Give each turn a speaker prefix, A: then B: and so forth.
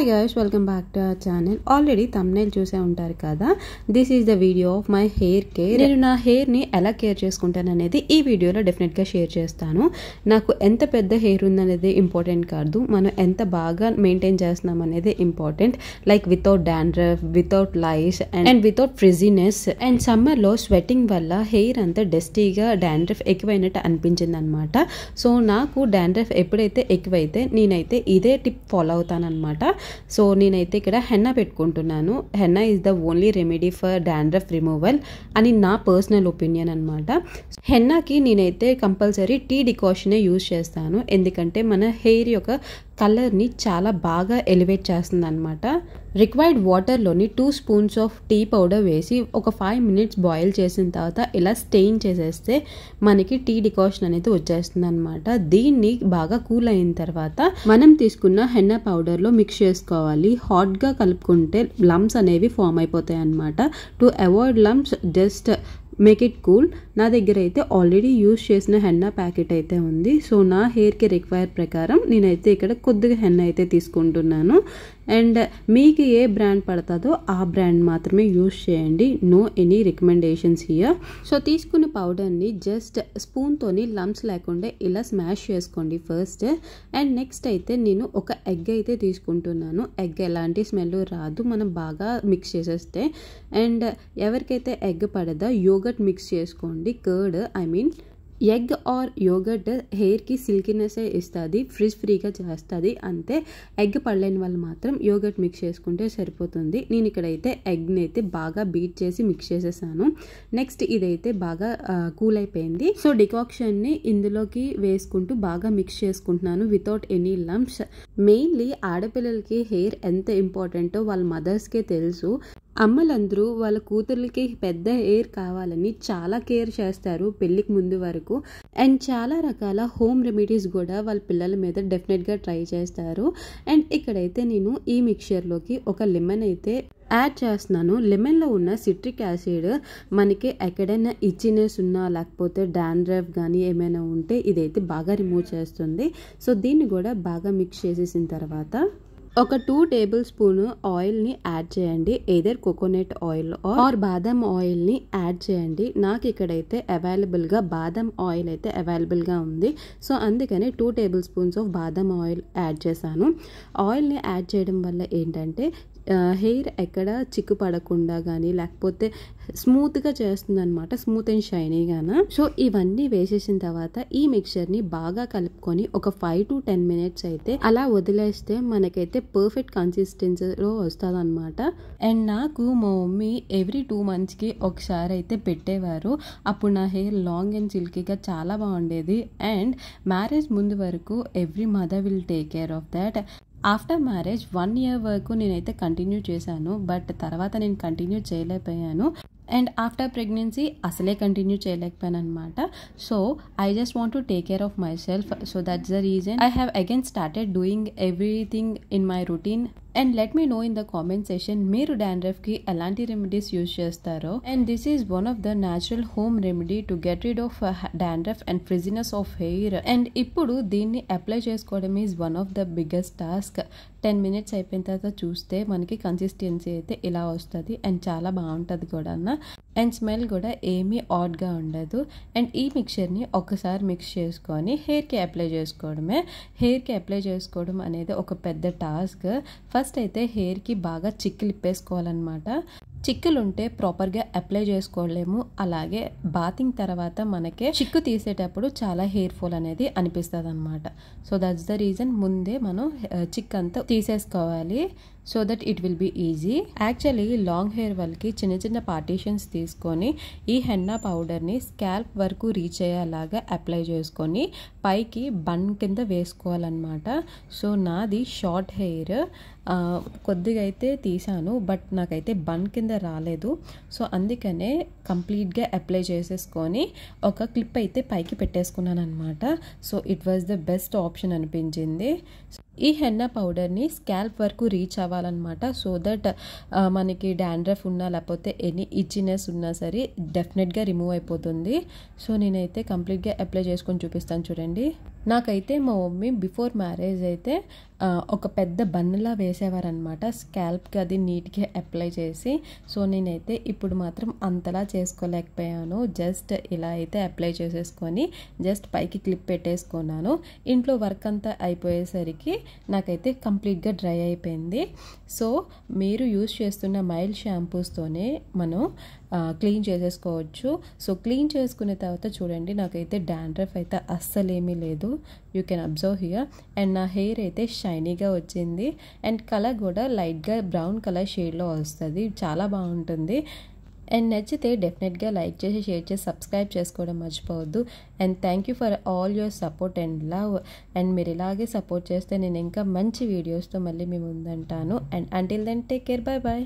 A: Hi guys, welcome back to our channel. Already thumbnail చూసే ఉంటారు కదా. This is the video of my hair care. నేను నా hair ని ఎలా కేర్ చేసుకుంటాను అనేది ఈ వీడియోలో డెఫినెట్ గా షేర్ చేస్తాను. నాకు ఎంత పెద్ద హెయిర్ ఉందనేది ఇంపార్టెంట్ కాదు, మనం ఎంత బాగా మెయింటైన్ చేస్తున్నాం అనేది important. Like without dandruff, without lies and without frizziness. And summer లో స్వెట్టింగ్ వల్ల హెయిర్ అంతా డస్టీగా డాండ్రఫ్ ఎక్కువైనట్టు అనిపించింది అనమాట. సో నాకు డాండ్రఫ్ ఎప్పుడైతే ఎక్కువైతే నేనైతే ఇదే టిప్ ఫాలో అవుతాను అనమాట. సో నేనైతే ఇక్కడ హెన్నా పెట్టుకుంటున్నాను. Henna is the only remedy for dandruff removal అని నా పర్సనల్ ఒపీనియన్ అనమాట. హెన్నాకి నేనైతే కంపల్సరీ టీ డికాషనే యూజ్ చేస్తాను, ఎందుకంటే మన హెయిర్ యొక్క కలర్ని చాలా బాగా ఎలివేట్ చేస్తుంది అనమాట. రిక్వైర్డ్ వాటర్లోని 2 స్పూన్స్ ఆఫ్ టీ పౌడర్ వేసి ఒక 5 minutes బాయిల్ చేసిన తర్వాత ఇలా స్టెయిన్ చేసేస్తే మనకి టీ డికాషన్ అనేది వచ్చేస్తుంది అనమాట. దీన్ని బాగా కూల్ అయిన తర్వాత మనం తీసుకున్న హెన్నా పౌడర్లో మిక్స్ చేసుకోవాలి. హాట్గా కలుపుకుంటే లమ్స్ అనేవి ఫామ్ అయిపోతాయి అనమాట. To avoid lumps just make it cool. నా దగ్గర అయితే ఆల్రెడీ యూజ్ చేసిన హెన్నా ప్యాకెట్ అయితే ఉంది. సో నా హెయిర్కి రిక్వైర్ ప్రకారం నేనైతే ఇక్కడ కొద్దిగా హెన్నా అయితే తీసుకుంటున్నాను. అండ్ మీకు ఏ బ్రాండ్ పడుతుందో ఆ బ్రాండ్ మాత్రమే యూజ్ చేయండి. No any recommendations here. So తీసుకున్న పౌడర్ని జస్ట్ స్పూన్తోని లమ్స్ లేకుండా ఇలా స్మాష్ చేసుకోండి ఫస్ట్. అండ్ నెక్స్ట్ అయితే నేను ఒక ఎగ్ అయితే తీసుకుంటున్నాను. ఎగ్ ఎలాంటి స్మెల్ రాదు మనం బాగా మిక్స్ చేసేస్తే. అండ్ ఎవరికైతే ఎగ్ పడదా యోగర్ట్ మిక్స్ చేసుకోండి. కర్డ్ ఎగ్ ఆర్ యోగర్ట్ హెయిర్కి సిల్కినెస్ ఇస్తుంది, ఫ్రిజ్ ఫ్రీగా చేస్తుంది అంతే. ఎగ్ పడలేని వాళ్ళు మాత్రం యోగర్ట్ మిక్స్ చేసుకుంటే సరిపోతుంది. నేను ఇక్కడైతే ఎగ్ని అయితే బాగా బీట్ చేసి మిక్స్ చేసేసాను. నెక్స్ట్ ఇదైతే బాగా కూల్ అయిపోయింది. సో డికాక్షన్ని ఇందులోకి వేసుకుంటూ బాగా మిక్స్ చేసుకుంటున్నాను వితౌట్ ఎనీ లంప్స్. మెయిన్లీ ఆడపిల్లలకి హెయిర్ ఎంత ఇంపార్టెంటో వాళ్ళ మదర్స్కే తెలుసు. అమ్మలందరూ వాళ్ళ కూతుర్లకి పెద్ద హెయిర్ కావాలని చాలా కేర్ చేస్తారు పెళ్ళికి ముందు వరకు. అండ్ చాలా రకాల హోమ్ రెమెడీస్ కూడా వాళ్ళ పిల్లల మీద డెఫినెట్గా ట్రై చేస్తారు. అండ్ ఇక్కడైతే నేను ఈ మిక్చర్లోకి ఒక లెమన్ అయితే యాడ్ చేస్తున్నాను. లెమన్లో ఉన్న సిట్రిక్ యాసిడ్ మనకి ఎక్కడైనా ఇచ్చినెస్ ఉన్నా లేకపోతే డాండ్రఫ్ కానీ ఏమైనా ఉంటే ఇదైతే బాగా రిమూవ్ చేస్తుంది. సో దీన్ని కూడా బాగా మిక్స్ చేసేసిన తర్వాత ఒక 2 tablespoon ఆయిల్ని యాడ్ చేయండి. ఎయిదర్ కోకోనట్ ఆయిల్ ఆర్ బాదం ఆయిల్ని యాడ్ చేయండి. నాకు ఇక్కడైతే అవైలబుల్గా బాదం ఆయిల్ అయితే అవైలబుల్గా ఉంది. సో అందుకని 2 tablespoons ఆఫ్ బాదం ఆయిల్ యాడ్ చేశాను. ఆయిల్ని యాడ్ చేయడం వల్ల ఏంటంటే హెయిర్ ఎక్కడ చిక్కు పడకుండా కానీ లేకపోతే స్మూత్గా చేస్తుంది అనమాట, స్మూత్ అండ్ షైనీగాను. సో ఇవన్నీ వేసేసిన తర్వాత ఈ మిక్చర్ని బాగా కలుపుకొని ఒక 5 to 10 minutes అయితే అలా వదిలేస్తే మనకైతే పర్ఫెక్ట్ కన్సిస్టెన్సీలో వస్తుంది అనమాట. అండ్ నాకు మా మమ్మీ ఎవ్రీ 2 monthsకి ఒకసారి అయితే పెట్టేవారు. అప్పుడు నా హెయిర్ లాంగ్ అండ్ సిల్కీగా చాలా బాగుండేది. అండ్ మ్యారేజ్ ముందు వరకు every mother will take care of that. After marriage 1 year వరకు నేనైతే కంటిన్యూ చేశాను, బట్ తర్వాత నేను కంటిన్యూ చేయలేకపోయాను. అండ్ ఆఫ్టర్ ప్రెగ్నెన్సీ అసలే కంటిన్యూ చేయలేకపోయాను అనమాట. So I just want to take care of myself. So that's the reason I have again started doing everything in my routine. And let me know in the comment session మీరు డాండ్రఫ్కి ఎలాంటి remedies use చేస్తారో. And this is one of the natural home remedy to get rid of dandruff and frizziness of hair. And ఇప్పుడు దీన్ని apply చేసుకోవడం is one of the biggest task. 10 minutes అయిపోయిన తర్వాత చూస్తే మనకి కన్సిస్టెన్సీ అయితే ఇలా వస్తుంది. అండ్ చాలా బాగుంటుంది కూడా. అండ్ స్మెల్ కూడా ఏమీ ఆడ్గా ఉండదు. అండ్ ఈ మిక్చర్ని ఒకసారి మిక్స్ చేసుకొని హెయిర్కి అప్లై చేసుకోవడమే. హెయిర్కి అప్లై చేసుకోవడం అనేది ఒక పెద్ద టాస్క్. ఫస్ట్ అయితే హెయిర్కి బాగా చిక్కులు ఇప్పేసుకోవాలన్నమాట. చిక్కులు ఉంటే ప్రాపర్గా అప్లై చేసుకోలేము. అలాగే బాతింగ్ తర్వాత మనకే చిక్కు తీసేటప్పుడు చాలా హెయిర్ ఫాల్ అనేది అనిపిస్తుంది అనమాట. సో దట్స్ ద రీజన్ ముందే మనం చిక్ అంతా తీసేసుకోవాలి. So that it will be easy. Actually long hair వాళ్ళకి చిన్న చిన్న పార్టీషన్స్ తీసుకొని ఈ హెన్నా పౌడర్ని స్కాల్ప్ వరకు రీచ్ అయ్యేలాగా అప్లై చేసుకొని పైకి బన్ కింద వేసుకోవాలన్నమాట. సో నాది షార్ట్ హెయిర్, కొద్దిగా అయితే తీసాను బట్ నాకైతే బన్ కింద రాలేదు. సో అందుకనే కంప్లీట్గా అప్లై చేసేసుకొని ఒక క్లిప్ అయితే పైకి పెట్టేసుకున్నాను అనమాట. So it was the best option అనిపించింది.
B: ఈ హెన్నా పౌడర్ని స్కాల్ప్ వరకు రీచ్ అవ్వాలన్నమాట. సో దట్ మనకి డాండ్రఫ్ ఉన్నా లేకపోతే ఎనీ ఇచ్చినెస్ ఉన్నా సరే డెఫినెట్గా రిమూవ్ అయిపోతుంది. సో నేనైతే కంప్లీట్గా అప్లై చేసుకొని చూపిస్తాను చూడండి. నాకైతే మా మమ్మీ బిఫోర్ మ్యారేజ్ అయితే ఒక పెద్ద బన్నలా వేసేవారనమాట స్కాల్ప్కి, అది నీట్గా అప్లై చేసి. సో నేనైతే ఇప్పుడు మాత్రం అంతలా చేసుకోలేకపోయాను. జస్ట్ ఇలా అయితే అప్లై చేసేసుకొని జస్ట్ పైకి క్లిప్ పెట్టేసుకున్నాను. ఇంట్లో వర్క్ అంతా అయిపోయేసరికి నాకైతే కంప్లీట్గా డ్రై అయిపోయింది. సో మీరు యూస్ చేస్తున్న మైల్డ్ షాంపూస్తోనే మనం క్లీన్ చేసేసుకోవచ్చు. సో క్లీన్ చేసుకున్న తర్వాత చూడండి నాకైతే డాండ్రఫ్ అయితే అస్సలేమీ లేదు. You can observe here. And నా హెయిర్ అయితే షైనీగా వచ్చింది. అండ్ కలర్ కూడా లైట్గా బ్రౌన్ కలర్ షేడ్లో వస్తుంది. చాలా బాగుంటుంది. అండ్ నచ్చితే డెఫినెట్గా లైక్ చేసి, షేర్ చేసి, సబ్స్క్రైబ్ చేసుకోవడం మర్చిపోవద్దు. And thank you for all your support and love. And మీరు ఇలాగే సపోర్ట్ చేస్తే నేను ఇంకా మంచి వీడియోస్తో మళ్ళీ మీ ముందుంటాను. And until then take care, bye bye.